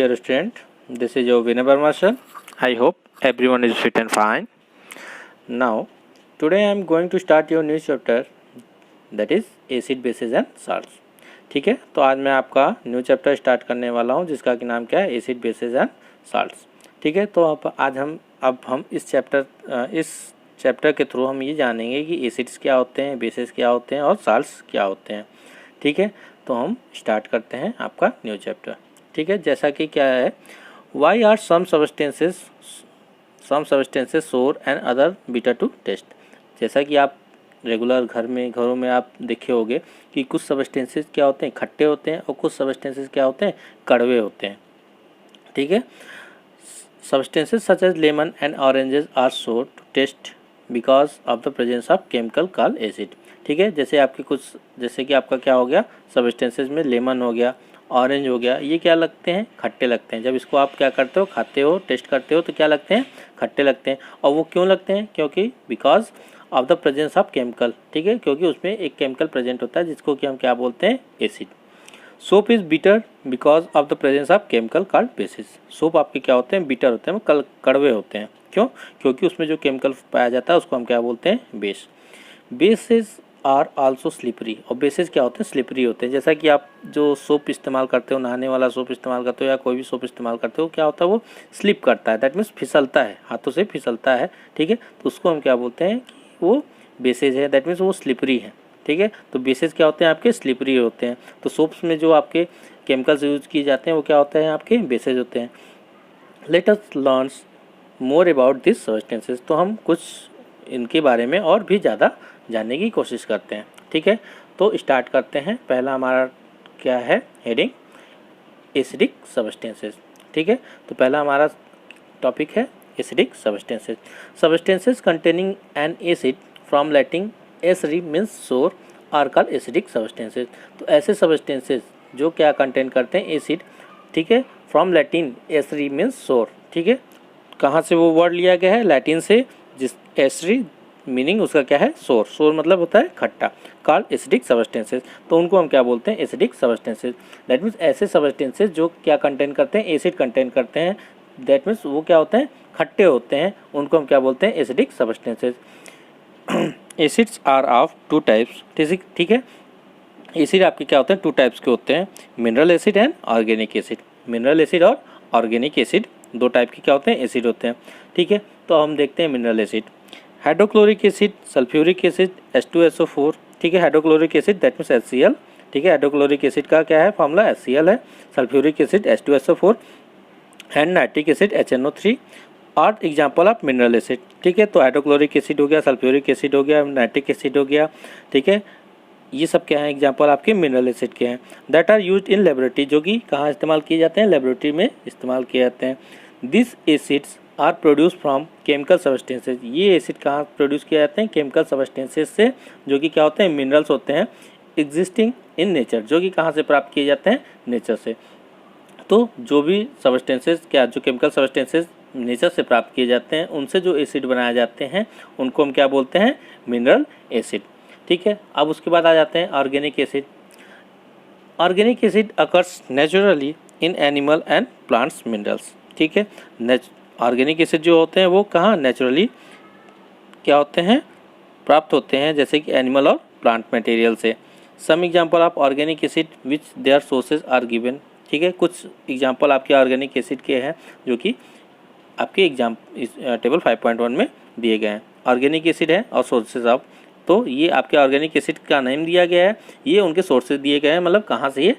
dear student, this is your Vinay Verma sir. I hope everyone is fit and fine. Now, today I am going to start your new chapter, that is acid, bases and salts. ठीक है, तो आज मैं आपका new chapter start करने वाला हूँ जिसका कि नाम क्या है, एसिड, बेसेस एंड साल्ट्स. ठीक है, तो आज हम इस चैप्टर के थ्रू हम ये जानेंगे कि एसिड्स क्या होते हैं, बेसेस क्या होते हैं और साल्ट्स क्या होते हैं. ठीक है, तो हम स्टार्ट करते हैं आपका न्यू चैप्टर. ठीक है, जैसा कि क्या है, why are some substances sour and other bitter to taste. जैसा कि आप रेगुलर घरों में आप देखे होंगे कि कुछ सब्सटेंसेस क्या होते हैं, खट्टे होते हैं और कुछ सब्सटेंसेस क्या होते हैं, कड़वे होते हैं. ठीक है, substances such as lemon and oranges are sour to taste because of the presence of chemical called acid. ठीक है, जैसे कि आपका क्या हो गया, सब्सटेंसेस में लेमन हो गया, ऑरेंज हो गया, ये क्या लगते हैं, खट्टे लगते हैं. जब इसको आप क्या करते हो, खाते हो, टेस्ट करते हो तो क्या लगते हैं, खट्टे लगते हैं. और वो क्यों लगते हैं, क्योंकि because of the presence of chemical. ठीक है, क्योंकि उसमें एक केमिकल प्रेजेंट होता है जिसको कि हम क्या बोलते हैं, acid. Soap is bitter because of the presence of chemical called basis. Soap आपके क्या होते हैं, बिटर होते हैं, कड़वे होते हैं. क्यों, क्योंकि उसमें जो केमिकल पाया जाता है उसको हम क्या बोलते हैं, base. Bases are also slippery. और बेसिस क्या होते हैं, स्लिपरी होते हैं. जैसा कि आप जो सोप इस्तेमाल करते हो, नहाने वाला सोप इस्तेमाल करते हो या कोई भी सोप इस्तेमाल करते हो, क्या होता है, वो स्लिप करता है. दैट मीन्स फिसलता है, हाथों से फिसलता है. ठीक है, तो उसको हम क्या बोलते हैं कि वो बेसिस है. दैट मीन्स वो स्लिपरी है. ठीक है, तो बेसिस क्या होते हैं, आपके स्लिपरी होते हैं. तो सोप्स में जो आपके केमिकल्स यूज किए जाते हैं वो क्या होते हैं, आपके बेसिस होते हैं. Let us learn more about this substances. तो हम कुछ इनके बारे में और भी ज़्यादा जानने की कोशिश करते हैं. ठीक है, तो स्टार्ट करते हैं. पहला हमारा क्या है, हेडिंग एसिडिक सब्सटेंसेस. ठीक है, तो पहला हमारा टॉपिक है acidic substances. Substances containing N acid from Latin एसरी मीन्स सोर आर कॉल्ड एसिडिक सब्सटेंसेस. तो ऐसे सब्सटेंसेस जो क्या कंटेन करते हैं, एसिड. ठीक है, फ्रॉम लैटिन एसरी मीन्स सोर. ठीक है, कहाँ से वो वर्ड लिया गया है, लैटिन से, जिस एसरी मीनिंग उसका क्या है, सोर. सोर मतलब होता है खट्टा. कॉल्ड एसिडिक सब्सटेंसेस, तो उनको हम क्या बोलते हैं, एसिडिक सब्सटेंसेस. दैट मीन्स ऐसे सब्सटेंसेस जो क्या कंटेन करते हैं, एसिड कंटेन करते हैं. दैट मीन्स वो क्या होते हैं, खट्टे होते हैं. उनको हम क्या बोलते हैं, acidic substances. Acids are of two types. ठीक है, एसिड आपके क्या होते हैं, टू टाइप्स के होते हैं, mineral acid and organic acid. Mineral acid और ऑर्गेनिक एसिड दो टाइप के क्या होते हैं, एसिड होते हैं. ठीक है, तो हम देखते हैं mineral acid. Hydrochloric acid, sulphuric acid, H2SO4. ठीक है, hydrochloric acid that means HCl. ठीक है, हाइड्रोक्लोरिक एसिड का क्या है फॉर्मूला, HCl है. Sulphuric acid H2SO4 and nitric acid HNO3 और एग्जाम्पल ऑफ मिनरल एसिड. ठीक है, तो हाइड्रोक्लोरिक एसिड हो गया, सल्फ्यूरिक एसिड हो गया, नाइट्रिक एसिड हो गया. ठीक है, ये सब क्या है, एग्जाम्पल आपके मिनरल एसिड के हैं. That are used in laboratory, जो कि कहाँ इस्तेमाल किए जाते हैं, लेबोरेटरी में इस्तेमाल किए जाते हैं. This acids are produce from chemical substances. ये एसिड कहाँ प्रोड्यूस किए जाते हैं, केमिकल सब्सटेंसेज से, जो कि क्या होते हैं, मिनरल्स होते हैं, एग्जिस्टिंग इन नेचर, जो कि कहाँ से प्राप्त किए जाते हैं, नेचर से. तो जो भी सब्सटेंसेज जो केमिकल सब्सटेंसेज नेचर से प्राप्त किए जाते हैं, उनसे जो एसिड बनाए जाते हैं उनको हम क्या बोलते हैं, मिनरल एसिड. ठीक है, अब उसके बाद आ जाते हैं organic acid. Organic acid occurs naturally in animal and plants minerals. ठीक है, ऑर्गेनिक एसिड जो होते हैं वो कहाँ नेचुरली क्या होते हैं, प्राप्त होते हैं, जैसे कि एनिमल और प्लांट मटेरियल से. Some example of organic acid which there sources are given. ठीक है, कुछ एग्जांपल आपके ऑर्गेनिक एसिड के हैं जो कि आपके टेबल 5.1 में दिए गए हैं. ऑर्गेनिक एसिड है और सोर्सेज ऑफ, तो ये आपके ऑर्गेनिक एसिड का नेम दिया गया है, ये उनके सोर्सेज दिए गए हैं, मतलब कहाँ से ये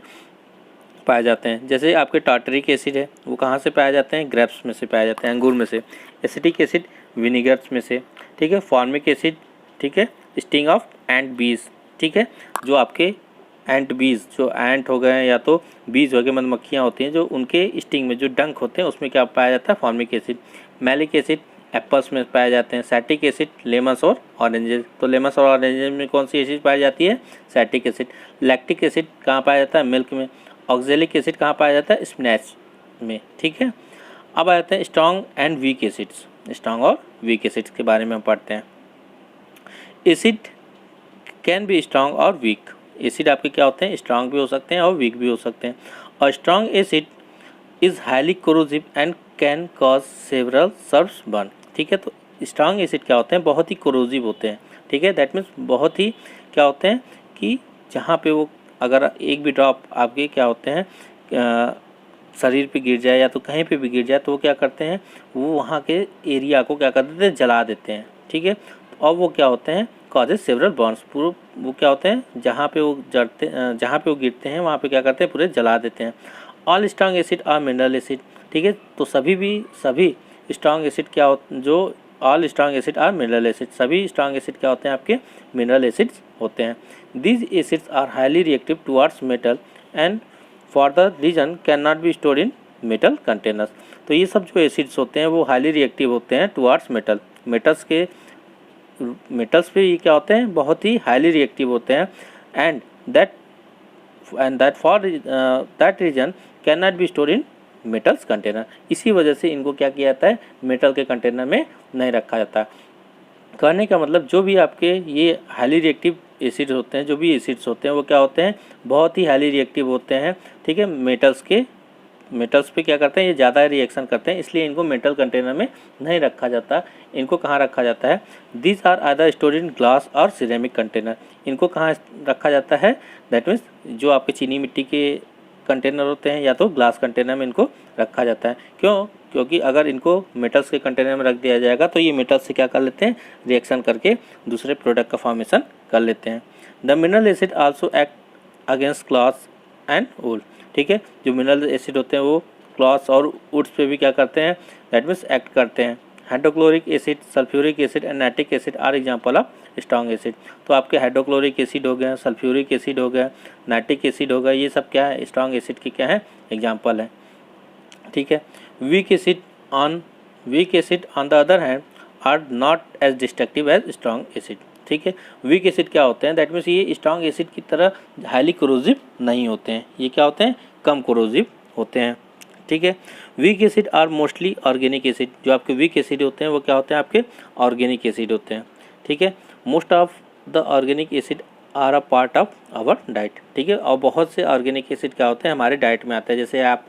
पाए जाते हैं. जैसे आपके टार्टरिक एसिड है, वो कहाँ से पाए जाते हैं, ग्रेप्स में से पाए जाते हैं, अंगूर में से. एसिटिक एसिड विनीगर्स में से. ठीक है, फॉर्मिक एसिड, ठीक है, स्टिंग ऑफ एंट बीज. ठीक है, जो आपके एंट बीज, जो एंट हो गए या तो बीज हो गए, मधुमक्खियाँ होती हैं, जो उनके स्टिंग में जो डंक होते हैं उसमें क्या पाया जाता है, formic acid. Malic acid apples में पाए जाते हैं. सैटिक एसिड लेमन्स और ऑरेंजेस. तो लेमन्स और ऑरेंजेस में कौन सी एसिड पाई जाती है, सैटिक एसिड. लैक्टिक एसिड कहाँ पाया जाता है, मिल्क में. ऑक्जेलिक एसिड कहाँ पाया जाता है, स्पिनच में. ठीक है, अब आ जाते हैं strong and weak acids. Strong और वीक एसिड्स के बारे में हम पढ़ते हैं. एसिड कैन बी स्ट्रॉन्ग और वीक. एसिड आपके क्या होते हैं, स्ट्रॉन्ग भी हो सकते हैं और वीक भी हो सकते हैं. और strong acid is highly corrosive and can cause several serves burn. ठीक है, तो स्ट्रॉन्ग एसिड क्या होते हैं, बहुत ही कोरोसिव होते हैं। ठीक है, दैट मीन्स बहुत ही क्या होते हैं कि जहाँ पे वो अगर एक भी ड्रॉप आपके क्या होते हैं शरीर पे गिर जाए या तो कहीं पे भी गिर जाए तो वो क्या करते हैं, वो वहाँ के एरिया को क्या कर देते हैं, जला देते हैं। ठीक है, और वो क्या होते हैं, कॉजेज सेवरल बर्न्स, पूरे वो क्या होते हैं जहाँ पे वो जहाँ पे वो गिरते हैं वहाँ पे क्या करते हैं, पूरे जला देते हैं। ऑल स्ट्रॉन्ग एसिड और मिनरल एसिड। ठीक है, तो सभी स्ट्रॉन्ग एसिड क्या होते, जो all strong acid are mineral acid, सभी स्ट्रॉन्ग एसिड क्या होते हैं, आपके मिनरल एसिड्स होते हैं। These acids are highly reactive towards metal and for the reason can not be store in metal containers. तो ये सब जो एसिड्स होते हैं वो हाईली रिएक्टिव होते हैं टुवार्ड्स मेटल, मेटल्स पे ये क्या होते हैं, बहुत ही हाईली रिएक्टिव होते हैं। And that for that reason can not be store in metals container. इसी वजह से इनको क्या किया जाता है, मेटल के कंटेनर में नहीं रखा जाता। कहने का मतलब जो भी आपके ये हाईली रिएक्टिव एसिड्स होते हैं, जो भी एसिड्स होते हैं वो क्या होते हैं, बहुत ही हाईली रिएक्टिव होते हैं। ठीक है, मेटल्स पे क्या करते हैं, ये ज़्यादा रिएक्शन करते हैं, इसलिए इनको मेटल कंटेनर में नहीं रखा जाता। इनको कहाँ रखा जाता है, this are either stored in glass और सिरेमिक कंटेनर। इनको कहाँ रखा जाता है, दैट मीन्स जो आपके चीनी मिट्टी के कंटेनर होते हैं या तो ग्लास कंटेनर में इनको रखा जाता है। क्योंकि अगर इनको मेटल्स के कंटेनर में रख दिया जाएगा तो ये मेटल्स से क्या कर लेते हैं, रिएक्शन करके दूसरे प्रोडक्ट का फॉर्मेशन कर लेते हैं। The mineral acid also act against clothes and wool. ठीक है, जो मिनरल एसिड होते हैं वो क्लॉथ्स और वुड्स पे भी क्या करते हैं, दैट मीन्स एक्ट करते हैं। Hydrochloric acid, sulphuric acid and nitric acid are example of strong acid. तो आपके हाइड्रोक्लोरिक एसिड हो गया, सल्फ्यूरिक एसिड हो गया, नाइट्रिक एसिड हो गया, ये सब क्या है, स्ट्रॉन्ग एसिड की क्या है, एग्जांपल है। ठीक है, weak acid on the other hand are not as destructive as strong acid. ठीक है, वीक एसिड क्या होते हैं, दैट मीन्स ये स्ट्रॉन्ग एसिड की तरह हाईली कोरोसिव नहीं होते हैं, ये क्या होते हैं, कम कोरोसिव होते हैं। ठीक है, weak acid are mostly organic acid. जो आपके वीक एसिड होते हैं वो क्या होते हैं, आपके ऑर्गेनिक एसिड होते हैं। ठीक है, most of the organic acid are a part of our diet. ठीक है, और बहुत से ऑर्गेनिक एसिड क्या होते हैं, हमारे डाइट में आते हैं। जैसे आप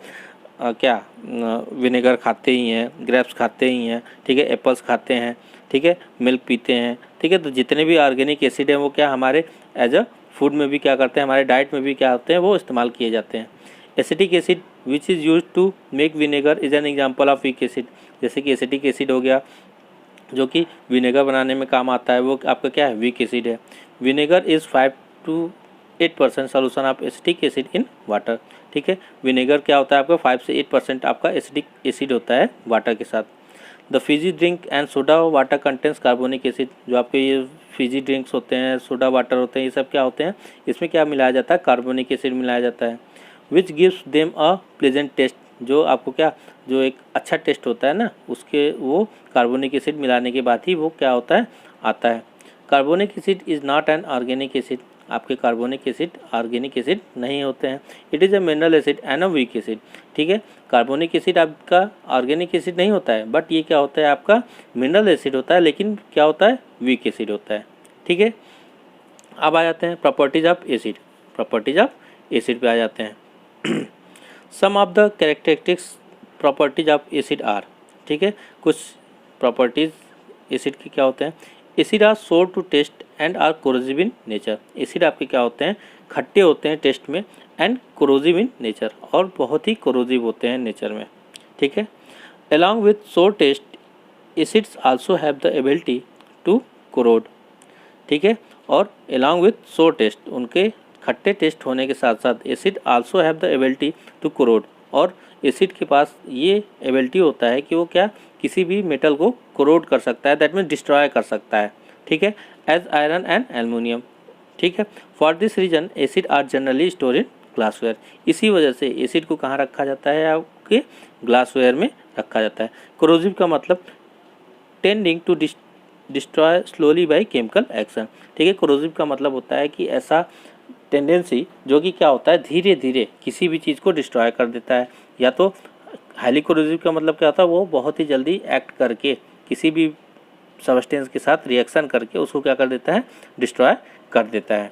विनेगर खाते ही हैं, ग्रेप्स खाते ही हैं, ठीक है, एप्पल्स खाते हैं, ठीक है, मिल्क पीते हैं। ठीक है, तो जितने भी ऑर्गेनिक एसिड हैं वो क्या हमारे एज अ फूड में भी क्या करते हैं, हमारे डाइट में भी क्या होते हैं, वो इस्तेमाल किए जाते हैं। Acetic acid which is use to make vinegar is an example of weak acid. जैसे कि एसिटिक एसिड हो गया जो कि विनेगर बनाने में काम आता है, वो आपका क्या है, वीक एसिड है। Vinegar is 5 to 8% solution of acetic acid in water. ठीक है, विनेगर क्या होता है आपका 5 से 8% आपका एसिटिक एसिड होता है वाटर के साथ। The Fiji drink and soda water contents carbonic acid. जो आपके ये फिजी ड्रिंक्स होते हैं, सोडा वाटर होते हैं, ये सब क्या होते हैं, इसमें क्या मिलाया जाता है, कार्बोनिक एसिड मिलाया जाता है। Which gives them a pleasant taste. जो आपको क्या, जो एक अच्छा टेस्ट होता है ना, उसके वो कार्बोनिक एसिड मिलाने के बाद ही वो क्या होता है, आता है। Carbonic acid is not an organic acid. आपके कार्बोनिक एसिड ऑर्गेनिक एसिड नहीं होते हैं। It is a mineral acid and a weak acid. ठीक है, कार्बोनिक एसिड आपका ऑर्गेनिक एसिड नहीं होता है, बट ये क्या होता है, आपका मिनरल एसिड होता है, लेकिन क्या होता है, वीक एसिड होता है। ठीक है, अब आ जाते हैं properties of acid. Properties of acid पे आ जाते हैं। Some of the characteristics properties of acid are. ठीक है, कुछ प्रॉपर्टीज एसिड की क्या होते हैं। Acid are sour to taste and are corrosive in nature. Acid आपके क्या होते हैं, खट्टे होते हैं टेस्ट में, एंड कोरोसिव इन नेचर, और बहुत ही कोरोसिव होते हैं नेचर में। ठीक है, along with sour taste acids also have the ability to corrode. ठीक है, और अलॉन्ग विथ सोर टेस्ट, उनके खट्टे टेस्ट होने के साथ साथ acid also have the ability to corrode, और एसिड के पास ये एबिलिटी होता है कि वो क्या, किसी भी मेटल को कोरोड कर सकता है, दैट मीन्स डिस्ट्रॉय कर सकता है। ठीक है, एज आयरन एंड एल्युमिनियम। ठीक है, for this reason acid are generally store in glassware. इसी वजह से एसिड को कहाँ रखा जाता है, आपके ग्लासवेयर में रखा जाता है। कोरोसिव का मतलब tending to destroy slowly by chemical action. ठीक है, कोरोसिव का मतलब होता है कि ऐसा टेंडेंसी जो कि क्या होता है, धीरे धीरे किसी भी चीज़ को डिस्ट्रॉय कर देता है। या तो हाईली कोरोसिव का मतलब क्या होता है, वो बहुत ही जल्दी एक्ट करके किसी भी सब्सटेंस के साथ रिएक्शन करके उसको क्या कर देता है, डिस्ट्रॉय कर देता है।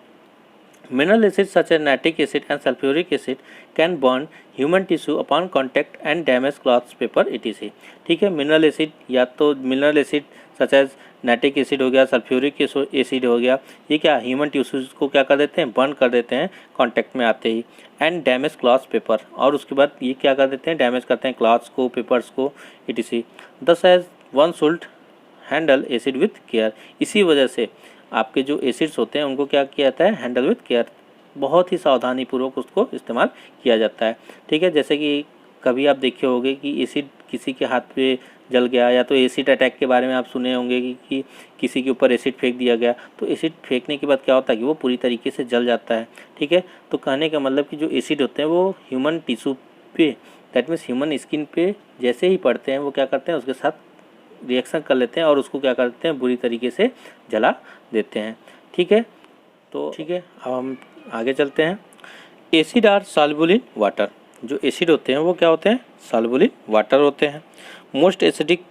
Mineral acids such as nitric acid and sulfuric acid can burn human tissue upon contact and damage cloths, paper etc. ठीक है, मिनरल एसिड या तो mineral acid such as nitric acid हो गया, सल्फ्यूरिक एसिड हो गया, ये क्या ह्यूमन टिश्यूज को क्या कर देते हैं, बर्न कर देते हैं कांटेक्ट में आते ही, एंड डैमेज क्लॉथ्स पेपर, और उसके बाद ये क्या कर देते हैं, डैमेज करते हैं क्लॉथ्स को, पेपर्स को etc. Thus as one should handle acid with care, इसी वजह से आपके जो एसिड्स होते हैं उनको क्या किया जाता है, हैंडल विथ केयर, बहुत ही सावधानी पूर्वक उसको इस्तेमाल किया जाता है। ठीक है, जैसे कि कभी आप देखे होंगे कि एसिड किसी के हाथ पे जल गया, या तो एसिड अटैक के बारे में आप सुने होंगे कि किसी के ऊपर एसिड फेंक दिया गया, तो एसिड फेंकने के बाद क्या होता है कि वो पूरी तरीके से जल जाता है। ठीक है, तो कहने का मतलब कि जो एसिड होते हैं वो ह्यूमन टिश्यू पे, दैट मीन्स ह्यूमन स्किन पे जैसे ही पड़ते हैं वो क्या करते हैं, उसके साथ रिएक्शन कर लेते हैं और उसको क्या करते हैं, बुरी तरीके से जला देते हैं। ठीक है, तो ठीक है, अब हम आगे चलते हैं। Acid are soluble in water, जो एसिड होते हैं वो क्या होते हैं, सॉल्युबल इन वाटर होते हैं। Most acidic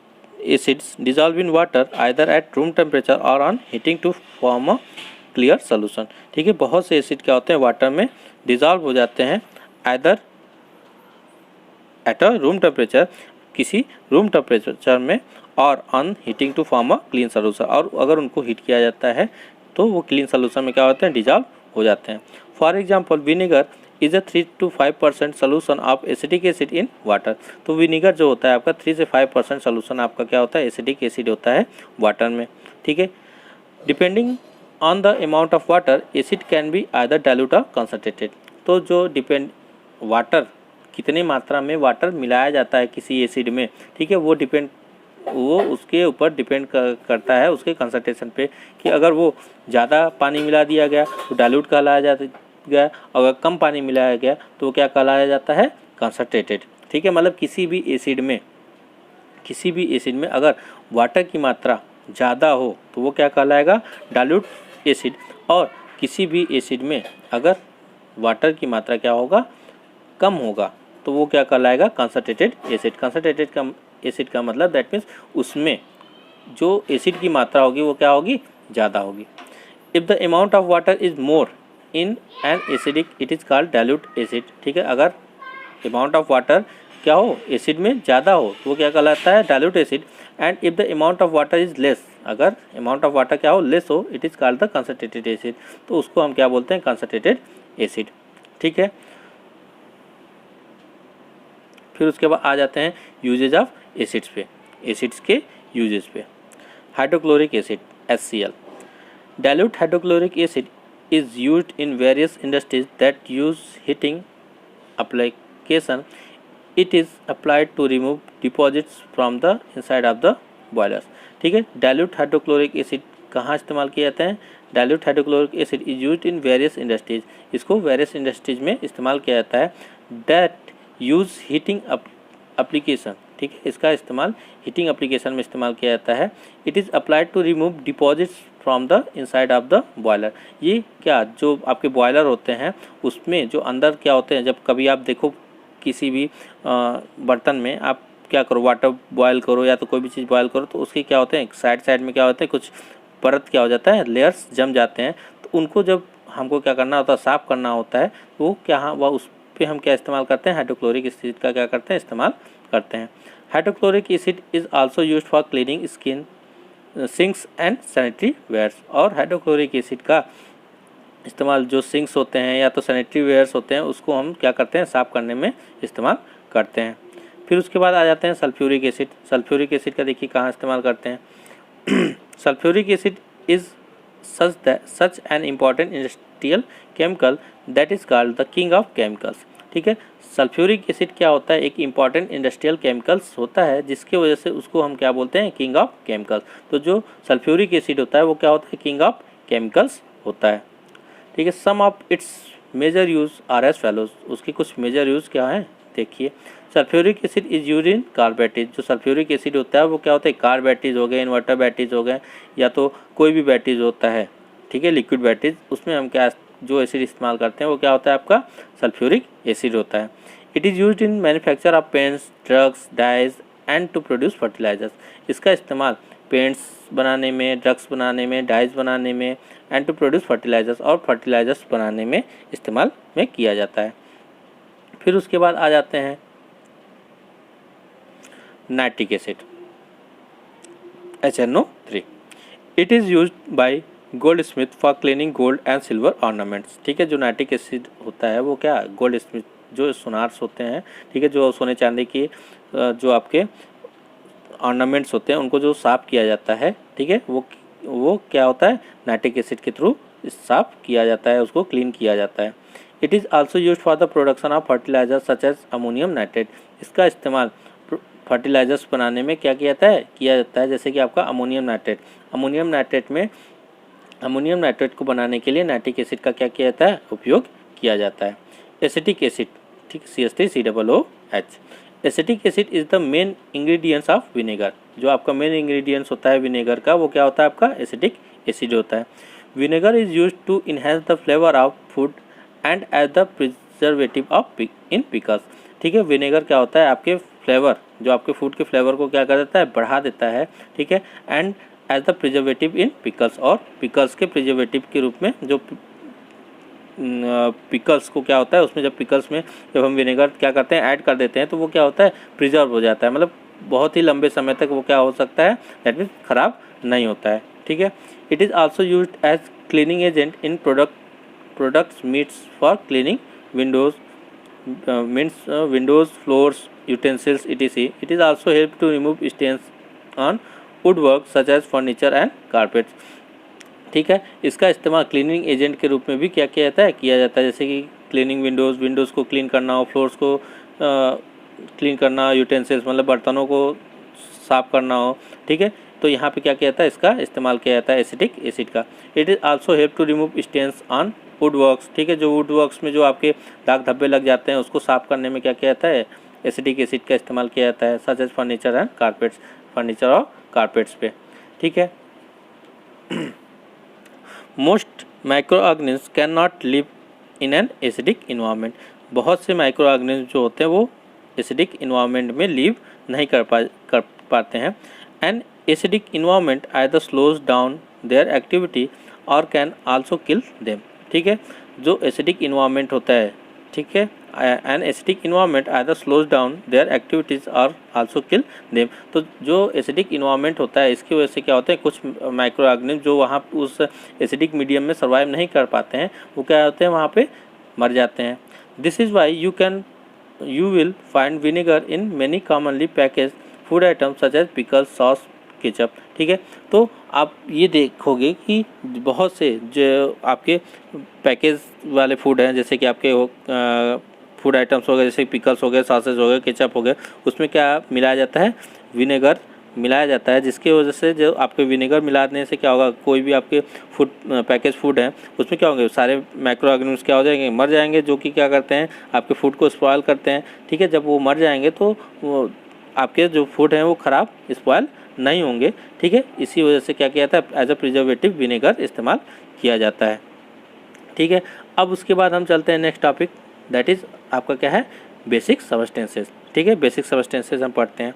acids dissolve in water either at room temperature or on heating to form a clear solution. ठीक है, बहुत से एसिड क्या होते हैं, वाटर में डिजॉल्व हो जाते हैं, either at a room temperature, किसी रूम टेम्परेचर में, और on heating to form a clean solution, और अगर उनको हीट किया जाता है तो वो क्लीन सोल्यूशन में क्या होते हैं, डिजॉल्व हो जाते हैं। For example vinegar is a 3 to 5% solution of acidic acid in water, तो विनेगर जो होता है आपका 3 से 5% सोल्यूशन आपका क्या होता है, एसिडिक एसिड होता है वाटर में। ठीक है, depending on the amount of water acid can be either dilute और कंसंट्रेटेड, तो जो डिपेंड वाटर कितनी मात्रा में वाटर मिलाया जाता है किसी एसिड में, ठीक है, वो उसके ऊपर डिपेंड करता है, उसके कंसंट्रेशन पे, कि अगर वो ज़्यादा पानी मिला दिया गया तो डाइल्यूट कहलाया गया, अगर कम पानी मिलाया गया तो क्या कहलाया जाता है, कंसंट्रेटेड। ठीक है, मतलब किसी भी एसिड में अगर वाटर की मात्रा ज़्यादा हो तो वो क्या कहलाएगा, डाइल्यूट एसिड, और किसी भी एसिड में अगर वाटर की मात्रा क्या होगा, कम होगा, तो वो क्या कहलाएगा, कंसंट्रेटेड एसिड। कंसंट्रेटेड एसिड का मतलब दैट मीन्स उसमें जो एसिड की मात्रा होगी वो क्या होगी, ज़्यादा होगी। If the amount of water is more in an acidic it is called dilute acid. ठीक है, अगर अमाउंट ऑफ वाटर क्या हो, एसिड में ज़्यादा हो तो वो क्या कहलाता है, dilute acid. And if the amount of water is less, अगर अमाउंट ऑफ वाटर क्या हो, लेस हो, it is called the concentrated acid, तो उसको हम क्या बोलते हैं, कंसंट्रेटेड एसिड। ठीक है, फिर उसके बाद आ जाते हैं यूजेज ऑफ एसिड्स पे, एसिड्स के यूजेस पे। Hydrochloric acid HCl, dilute hydrochloric acid is used in various industries that use heating application. It is applied to remove deposits from the inside of the boilers. ठीक है, dilute hydrochloric acid कहाँ इस्तेमाल किया जाता है, dilute hydrochloric acid is used in various industries, इसको various industries में इस्तेमाल किया जाता है। दैट यूज हीटिंग एप्लीकेशन, ठीक है, इसका इस्तेमाल हीटिंग एप्लीकेशन में इस्तेमाल किया जाता है। It is applied to remove deposits from the inside of the boiler, ये क्या जो आपके बॉयलर होते हैं उसमें जो अंदर क्या होते हैं, जब कभी आप देखो किसी भी बर्तन में आप क्या करो, वाटर बॉयल करो या तो कोई भी चीज़ बॉयल करो, तो उसके क्या होते हैं, साइड में क्या होते हैं, कुछ परत क्या हो जाता है, लेयर्स जम जाते हैं, तो उनको जब हमको क्या करना होता है, साफ़ करना होता है, तो वो क्या वह उस पे हम क्या इस्तेमाल करते हैं, हाइड्रोक्लोरिक एसिड का क्या करते हैं, इस्तेमाल करते हैं। Hydrochloric acid is also used for cleaning skin, sinks and sanitary wares, और हाइड्रोक्लोरिक एसिड का इस्तेमाल जो सिंक्स होते हैं या तो सैनिटरी वेयर्स होते हैं उसको हम क्या करते हैं, साफ़ करने में इस्तेमाल करते हैं। फिर उसके बाद आ जाते हैं सल्फ्यूरिक एसिड। सल्फ्यूरिक एसिड का देखिए कहाँ इस्तेमाल करते हैं। Sulphuric acid is such an important industrial chemical that is called the king of chemicals. ठीक है, सल्फ्यूरिक एसिड क्या होता है, एक इम्पॉर्टेंट इंडस्ट्रियल केमिकल्स होता है जिसकी वजह से उसको हम क्या बोलते हैं, किंग ऑफ केमिकल्स। तो जो सल्फ्यूरिक एसिड होता है वो क्या होता है, किंग ऑफ केमिकल्स होता है। ठीक है, some of its major use are as follows, उसके कुछ मेजर यूज क्या है देखिए। Sulphuric acid is used in car batteries, जो सल्फ्यूरिक एसिड होता है वो क्या होता है, कार बैटरीज हो गए, इन्वर्टर बैटरीज हो गए, या तो कोई भी बैटरीज होता है, ठीक है, लिक्विड बैटरीज, उसमें हम क्या जो एसिड इस्तेमाल करते हैं वो क्या होता है, आपका सल्फ्यूरिक एसिड होता है। It is used in manufacture of paints, drugs, dyes and to produce fertilisers, इसका इस्तेमाल पेंट्स बनाने में, ड्रग्स बनाने में, डाइज बनाने में, एंड टू प्रोड्यूस फर्टिलाइजर्स, और फर्टिलाइजर्स बनाने में इस्तेमाल में किया जाता है। फिर उसके बाद आ जाते हैं nitric acid HNO3। It is use by gold Smith for cleaning gold and silver ornaments. ठीक है, जो नाइट्रिक एसिड होता है वो क्या, गोल्ड स्मिथ जो सोनार्स होते हैं, ठीक है, जो सोने चांदी की जो आपके ऑर्नामेंट्स होते हैं उनको जो साफ़ किया जाता है, ठीक है, वो क्या होता है, नाइट्रिक एसिड के थ्रू साफ़ किया जाता है, उसको क्लीन किया जाता है। It is also use for the production of fertiliser such as ammonium nitrate. इसका इस्तेमाल फर्टिलाइजर्स बनाने में क्या किया जाता है, जैसे कि आपका अमोनियम नाइट्रेट। अमोनियम नाइट्रेट को बनाने के लिए नाइट्रिक एसिड का क्या किया जाता है, उपयोग किया जाता है। एसिटिक एसिड, ठीक, CH3COOH। Acetic acid is the main ingredients of vinegar. जो आपका मेन इंग्रेडिएंट्स होता है विनेगर का, वो क्या होता है, आपका एसिटिक एसिड होता है। Vinegar is used to enhance the flavour of food and as the preservative of in pickles. ठीक है, विनेगर क्या होता है, आपके फ्लेवर, जो आपके फूड के फ्लेवर को क्या कर देता है, बढ़ा देता है। ठीक है, and as the preservative in pickles, और पिकल्स के प्रिजर्वेटिव के रूप में, जो पिकल्स को क्या होता है, उसमें जब पिकल्स में जब हम विनेगर क्या करते हैं, ऐड कर देते हैं, तो वो क्या होता है, प्रिजर्व हो जाता है, मतलब बहुत ही लंबे समय तक वो क्या हो सकता है, दैट मीन्स ख़राब नहीं होता है। ठीक है, it is also used as cleaning agent in products meets for cleaning windows, floors, utensils etc. It is also help to remove stains on woodwork such as furniture and carpets. ठीक है, इसका इस्तेमाल क्लीनिंग एजेंट के रूप में भी क्या किया जाता है, जैसे कि क्लीनिंग विंडोज़ को क्लीन करना हो, फ्लोर्स को क्लीन करना, यूटेंसिल्स मतलब बर्तनों को साफ करना हो। ठीक है, तो यहाँ पे क्या किया जाता है, इसका इस्तेमाल किया जाता है एसिटिक एसिड का। It is also help to remove stains on woodworks. ठीक है, जो वुडवर्क्स में जो आपके दाग धब्बे लग जाते हैं, उसको साफ करने में क्या किया जाता है, एसिटिक एसिड का इस्तेमाल किया जाता है, such as furniture and carpets, furniture और कारपेट्स पे। ठीक है, most micro organism can not live in an acidic environment. बहुत से माइक्रो ऑर्गेनिज्म जो होते हैं वो एसिडिक इन्वायरमेंट में लिव नहीं कर पाते हैं। N acidic environment either slows down there activity और कैन आल्सो किल देम। ठीक है, जो एसिडिक इन्वायरमेंट होता है, ठीक है, N acidic environment either slows down there activities और आल्सो किल देम। तो जो एसिडिक इन्वायरमेंट होता है, इसकी वजह से क्या होता है, कुछ माइक्रो ऑर्गेनिज्म जो वहाँ उस एसिडिक मीडियम में सर्वाइव नहीं कर पाते हैं, वो क्या होते हैं, वहाँ पे मर जाते हैं। This is why you will find vinegar in many commonly package food items such as pickle, sauce, ketchup. ठीक है, तो आप ये देखोगे कि बहुत से जो आपके पैकेज वाले फूड हैं, जैसे कि आपके फूड आइटम्स हो गए, जैसे पिकल्स हो गए, सॉसेज हो गए, केचप हो गए, उसमें क्या मिलाया जाता है, विनेगर मिलाया जाता है, जिसकी वजह से जो आपके विनेगर मिलाने से क्या होगा, कोई भी आपके फूड पैकेज फूड है उसमें क्या होंगे, सारे माइक्रो ऑर्गेनिज्म क्या हो जाएंगे, मर जाएंगे, जो कि क्या करते हैं, आपके फूड को स्पॉयल करते हैं। ठीक है, जब वो मर जाएंगे तो वो आपके जो फूड हैं वो ख़राब स्पॉयल नहीं होंगे। ठीक है, इसी वजह से क्या किया जाता है, एज अ प्रिजर्वेटिव विनेगर इस्तेमाल किया जाता है। ठीक है, अब उसके बाद हम चलते हैं नेक्स्ट टॉपिक, दैट इज़ आपका क्या है, बेसिक सबस्टेंसेस। ठीक है, बेसिक सबस्टेंसेस हम पढ़ते हैं।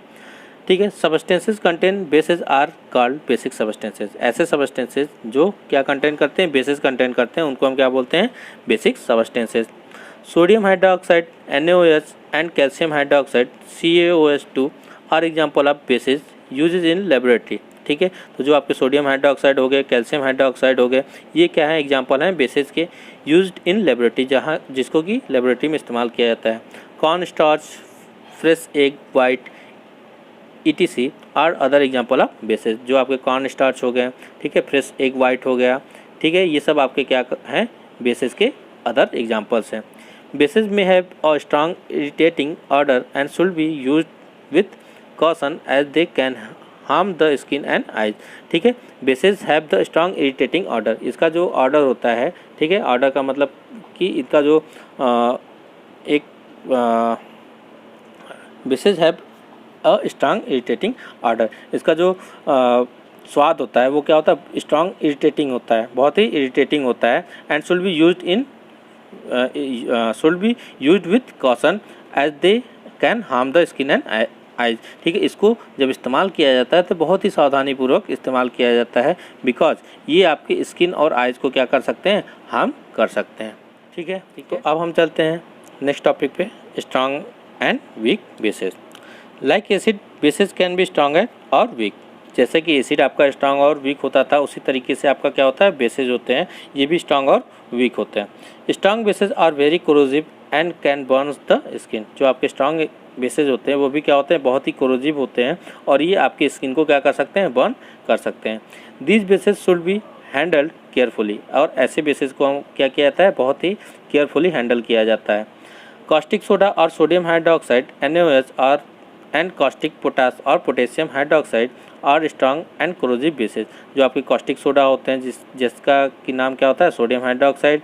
ठीक है, substances contain bases are called basic substances. ऐसे सबस्टेंसेस जो क्या कंटेन करते हैं, बेसिस कंटेन करते हैं, उनको हम क्या बोलते हैं, basic substances. Sodium hydroxide NaOH and calcium hydroxide CaOH2 are example of bases uses in laboratory. ठीक है, तो जो आपके सोडियम हाइड्रोक्साइड हो गए, कैल्शियम हाइड्रोक्साइड हो गए, ये क्या है, एग्जांपल हैं बेसिस के यूज्ड इन लेबोरेटरी, जहाँ जिसको कि लेबोरेटरी में इस्तेमाल किया जाता है। Corn starch, fresh egg white ETC are other example of bases. जो आपके कॉर्न स्टार्च हो गए, ठीक है, फ्रेश एग वाइट हो गया, ठीक है, ये सब आपके क्या हैं, बेसिस के अदर एग्जांपल्स हैं। बेसिस में have a strong irritating odour and should be used with caution as they can harm the skin and eyes. ठीक है, bases have the strong irritating odour. इसका जो ऑर्डर होता है, ठीक है, ऑर्डर का मतलब कि इसका जो एक basis have a strong irritating odour, इसका जो स्वाद होता है वो क्या होता है, स्ट्रॉन्ग इरिटेटिंग होता है, बहुत ही इरिटेटिंग होता है। And should be used with caution as they can harm the skin and eyes. ठीक है, इसको जब इस्तेमाल किया जाता है तो बहुत ही सावधानीपूर्वक इस्तेमाल किया जाता है, बिकॉज ये आपकी स्किन और आइज को क्या कर सकते हैं, हार्म कर सकते हैं। ठीक है, तो अब हम चलते हैं नेक्स्ट टॉपिक पे, strong and weak bases. Like acid, bases can be strong और वीक। जैसे कि एसिड आपका स्ट्रॉन्ग और वीक होता था, उसी तरीके से आपका क्या होता है, बेसेज होते हैं, ये भी स्ट्रॉन्ग और वीक होते हैं। Strong bases are very corrosive and can burn the skin. जो आपके स्ट्रॉन्ग बेसेज होते हैं वो भी क्या होते हैं, बहुत ही कोरोसिव होते हैं और ये आपकी स्किन को क्या कर सकते हैं, बर्न कर सकते हैं। These bases should be handled carefully. और ऐसे बेसेज को हम क्या किया जाता है, बहुत ही केयरफुली हैंडल किया जाता है। कास्टिक सोडा और सोडियम हाइड्रोक्साइड NaOH और एंड कास्टिक पोटास और पोटेशियम हाइड्रोक्साइड और स्ट्रॉन्ग एंड कोरोसिव बेसेस। जो आपके कास्टिक सोडा होते हैं जिसका की नाम क्या होता है, सोडियम हाइड्रोक्साइड,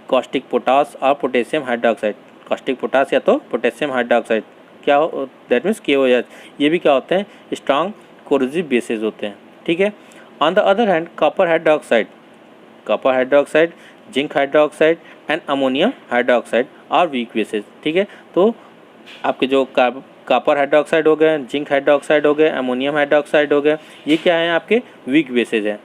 कास्टिक पोटास और पोटेशियम हाइड्रोक्साइड। कास्टिक पोटास या तो पोटेशियम हाइड्रोक्साइड क्या हो, दैट मीन्स KOH, ये भी क्या होते हैं, स्ट्रॉन्ग कोरोसिव बेसेस होते हैं। ठीक है। On the other hand copper hydroxide, zinc hydroxide and ammonium hydroxide और वीक बेसेस। ठीक है, तो आपके जो कॉपर हाइड्रोक्साइड हो गए, जिंक हाइड्रोक्साइड हो गए, अमोनियम हाइड्रोक्साइड हो गए, ये क्या है, आपके वीक बेसेज हैं।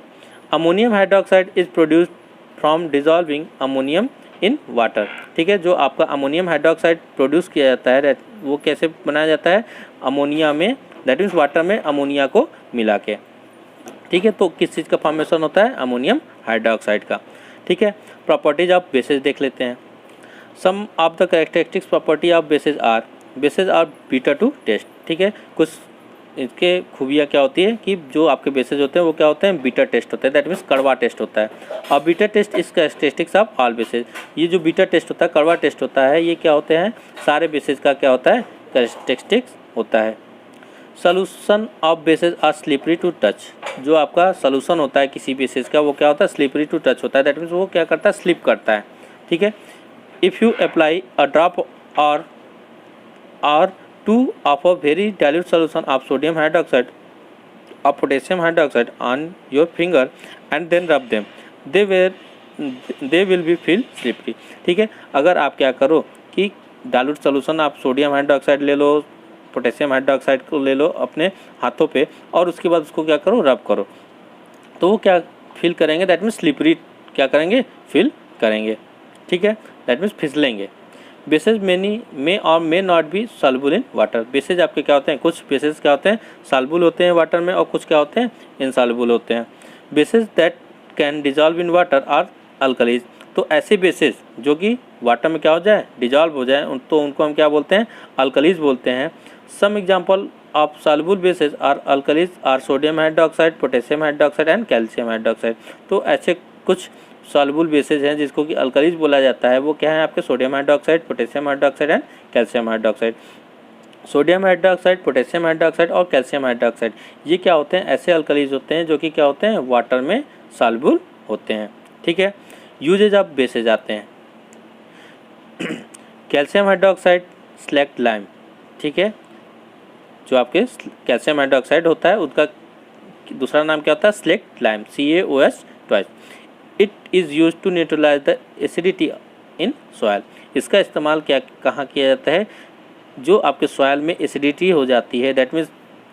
Ammonium hydroxide is produced from dissolving ammonium in water. ठीक है, जो आपका अमोनियम हाइड्रोक्साइड प्रोड्यूस किया जाता है वो कैसे बनाया जाता है, अमोनिया में, दैट मीन्स वाटर में अमोनिया को मिला के। ठीक है, तो किस चीज़ का फॉर्मेशन होता है, अमोनियम हाइड्रोक्साइड का। ठीक है, प्रॉपर्टीज ऑफ बेसेज देख लेते हैं। Some of the characteristics property of bases are bitter to taste. ठीक है, कुछ इसके खूबियाँ क्या होती है कि जो आपके बेसेज होते हैं वो क्या होते हैं, बीटर टेस्ट होते हैं, दैट मीन्स कड़वा टेस्ट होता है। और बीटर टेस्ट इस कैरेक्टरिस्टिक्स ऑफ ऑल बेसेज। ये जो बीटर टेस्ट होता है, कड़वा टेस्ट होता है, ये क्या होते हैं, सारे बेसेज का क्या होता है, कैरेक्टरिस्टिक्स होता है। Solution of bases are slippery to touch. जो आपका सॉल्यूशन होता है किसी बेसेज का वो क्या होता है, स्लिपरी टू टच होता है, दैट मीन्स वो क्या करता है, स्लिप करता है। ठीक है, if you apply a drop or 2 of a very dilute solution of sodium hydroxide or potassium hydroxide on your finger and then rub them, they will be feel slippery। ठीक है, अगर आप क्या करो कि डाइल्यूट सोल्यूशन आप sodium hydroxide ले लो, potassium hydroxide को ले लो अपने हाथों पे और उसके बाद उसको क्या करो, रब करो, तो वो क्या फील करेंगे, दैट मीन्स स्लिपरी क्या करेंगे, फील करेंगे। ठीक है, दैट मीन्स फिसलेंगे। बेसेज मे और may not be soluble in water. Bases आपके क्या होते हैं, कुछ बेसेज क्या होते हैं, सॉल्युबल होते हैं वाटर में और कुछ क्या होते हैं, इनसॉल्युबल होते हैं। Bases that can dissolve in water are alkalis. तो ऐसे बेसेज जो कि वाटर में क्या हो जाए, डिजॉल्व हो जाए, तो उनको हम क्या बोलते हैं, अल्कलीज बोलते हैं। Some example of soluble bases are alkalis are sodium hydroxide, potassium hydroxide and calcium hydroxide. तो ऐसे कुछ सॉल्युबल बेसेज हैं जिसको कि अल्कलीज बोला जाता है, वो क्या है आपके, sodium hydroxide, potassium hydroxide and calcium hydroxide. Sodium hydroxide, potassium hydroxide और कैल्शियम हाइड्रोक्साइड ये क्या होते हैं, ऐसे अल्कलीज होते हैं जो कि क्या होते हैं, वाटर में सॉल्युबल होते हैं। ठीक है, यूजेज ऑफ बेसेज आते हैं। Calcium hydroxide select lime. ठीक है, जो आपके कैल्शियम हाइड्रोक्साइड होता है उसका दूसरा नाम क्या होता है, slaked lime, CaOH twice. It is use to neutralise the acidity in soil. इसका इस्तेमाल क्या कहाँ किया जाता है, जो आपके सॉयल में एसिडिटी हो जाती है, दैट मीन्स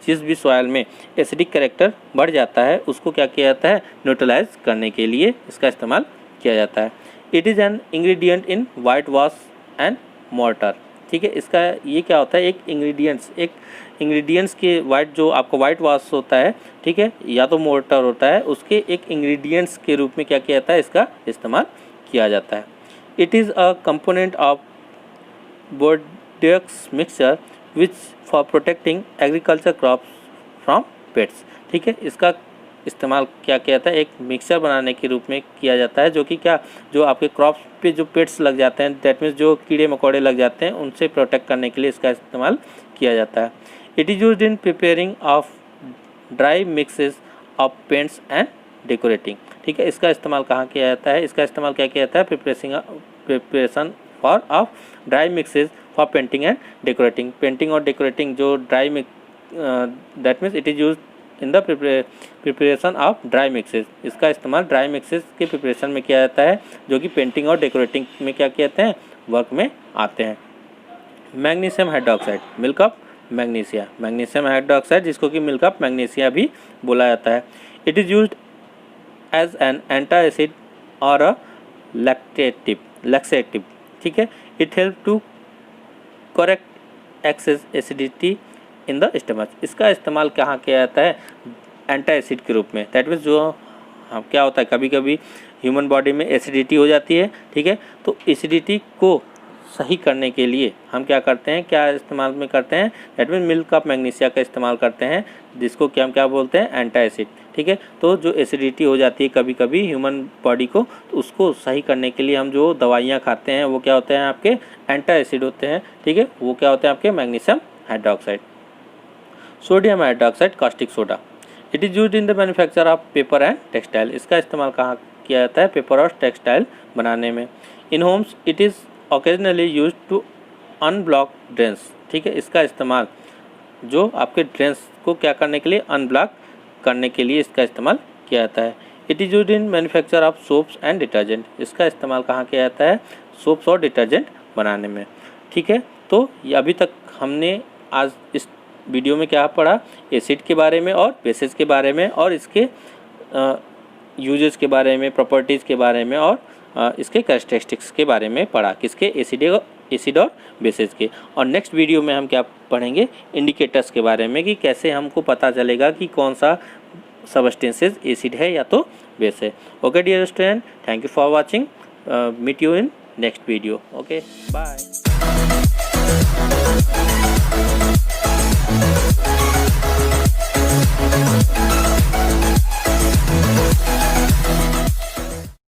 जिस भी सॉयल में एसिडिक कैरेक्टर बढ़ जाता है उसको क्या किया जाता है, न्यूट्रलाइज करने के लिए इसका इस्तेमाल किया जाता है। It is an ingredient in white wash and mortar. ठीक है, इसका ये क्या होता है, एक इंग्रेडिएंट्स के वाइट, जो आपका वाइट वॉश होता है, ठीक है, या तो मोर्टर होता है, उसके एक इंग्रेडिएंट्स के रूप में क्या किया जाता है, इसका इस्तेमाल किया जाता है। It is a component of Bordeaux mixture which for protecting agriculture crops from pets. ठीक है, इसका इस्तेमाल क्या किया जाता है, एक मिक्सचर बनाने के रूप में किया जाता है, जो कि क्या, जो आपके क्रॉप्स पे जो पेट्स लग जाते हैं, दैट मीन्स जो कीड़े मकोड़े लग जाते हैं, उनसे प्रोटेक्ट करने के लिए इसका इस्तेमाल किया जाता है। It is used in preparing of dry mixes of paints and decorating. ठीक है, इसका इस्तेमाल कहाँ किया जाता है, इसका इस्तेमाल क्या किया जाता है, preparation for of dry mixes for painting and decorating. Painting और डेकोरेटिंग जो dry that means it is use in the preparation of dry mixes. इसका इस्तेमाल ड्राई मिक्सेस के प्रिपरेशन में किया जाता है, जो कि पेंटिंग और डेकोरेटिंग में क्या किए जाते हैं, वर्क में आते हैं। Magnesium hydroxide, milk of magnesia, magnesium hydroxide जिसको कि मिल्क ऑफ मैग्नीशिया भी बोला जाता है। It is used as an antacid और अ लैक्सेटिव, ठीक है। It help to correct excess acidity in the stomach. इसका इस्तेमाल कहाँ किया जाता है? एंटा एसिड के रूप में। दैट मीन्स जो हम क्या होता है, कभी कभी ह्यूमन बॉडी में एसिडिटी हो जाती है, ठीक है, तो एसिडिटी को सही करने के लिए हम क्या करते हैं, क्या इस्तेमाल में करते हैं? That mean milk of magnesia का इस्तेमाल करते हैं, जिसको कि हम क्या बोलते हैं? एंटा एसिड, ठीक है। तो जो एसिडिटी हो जाती है कभी कभी ह्यूमन बॉडी को, तो उसको सही करने के लिए हम जो दवाइयाँ खाते हैं वो क्या होते हैं? आपके एंटा एसिड होते हैं, ठीक है। वो क्या होते हैं? आपके magnesium hydroxide. Sodium hydroxide caustic soda, it is used in the manufacture of paper and textile. इसका इस्तेमाल कहाँ किया जाता है? पेपर और टेक्सटाइल बनाने में। In homes it is occasionally used to unblock drains, ठीक है। इसका इस्तेमाल जो आपके ड्रेन्स को क्या करने के लिए? अनब्लॉक करने के लिए इसका इस्तेमाल किया जाता है। It is used in manufacture of soaps and detergent. इसका इस्तेमाल कहाँ किया जाता है? सोप्स और डिटर्जेंट बनाने में, ठीक है। तो ये अभी तक हमने आज इस वीडियो में क्या पढ़ा? एसिड के बारे में और बेसिस के बारे में, और इसके यूजेस के बारे में, प्रॉपर्टीज़ के बारे में, और इसके कैरेक्टरिस्टिक्स के बारे में पढ़ा। किसके? एसिड और बेसिस के। और नेक्स्ट वीडियो में हम क्या पढ़ेंगे? इंडिकेटर्स के बारे में, कि कैसे हमको पता चलेगा कि कौन सा सबस्टेंसेस एसिड है या तो बेस है। Okay dear student, thank you for watching. Meet you in next video. Okay, bye.